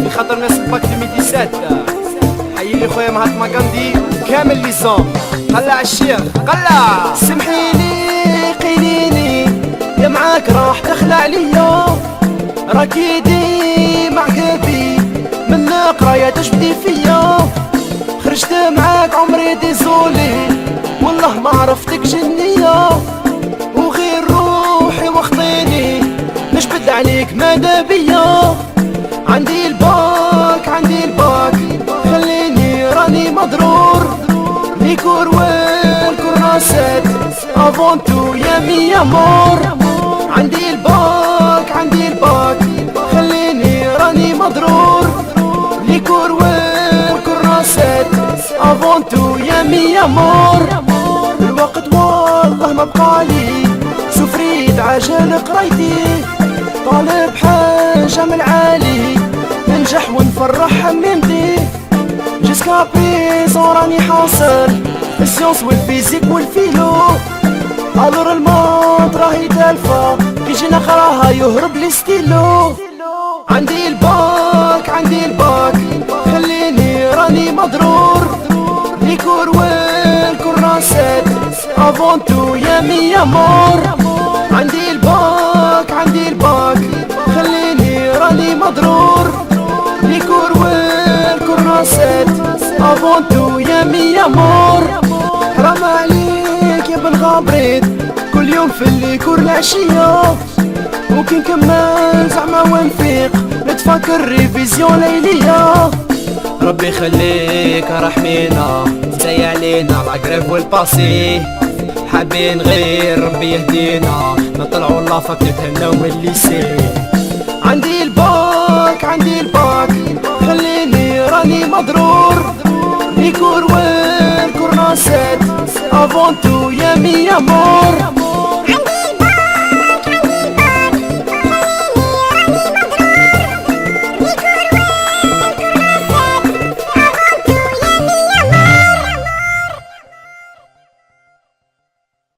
خاطر ناس الباك 2017. حيي لي خويا مهاتما غاندي كامل ليزون. قلع الشيخ قلع. سمحيلي قيليلي يا معاك راح تخلع عليا، راكي ديما عقابي من قراية تجبدي فيا. خرجت معاك عمري ديزولي والله ما عرفتك جنية، وغير روحي وخطيني نجبد عليك ماذا بيا. عندي الباك خليني راني مضرور، ليكور والكراسات افونتو يا مي امور. عندي الباك خليني راني مضرور، ليكور والكراسات افونتو يا مي امور. الوقت والله ما بقالي، سفريت عجل قرايتي، طالب حاجة من العالي ننجح ونفرح حميمتي. جيسكا بريزون راني حاصل السيونس والفيزيك والفيلو، الور الماط راهي تالفة كي جي نقراها يهرب لي ستيلو. عندي الباك خليني راني مضرور، ليكور والكراسات افونتو يا مي امور. عندي الباك خليني راني مضرور، ليكور والكراسات افونتو يا مي امور. حرام عليك يا بن غابريت كل يوم في الليكور العشية، ممكن كمل زعما ونفيق نتفكر ريفيزيون ليلية. ربي يخليك رحمينا زي علينا العقرب والباسي، حابين غير ربي يهدينا نطلعوا لافاك نتهناو من الليسي. عندي الباك خليني راني مضرور، ليكور والكراسات افونتو يا مي امور.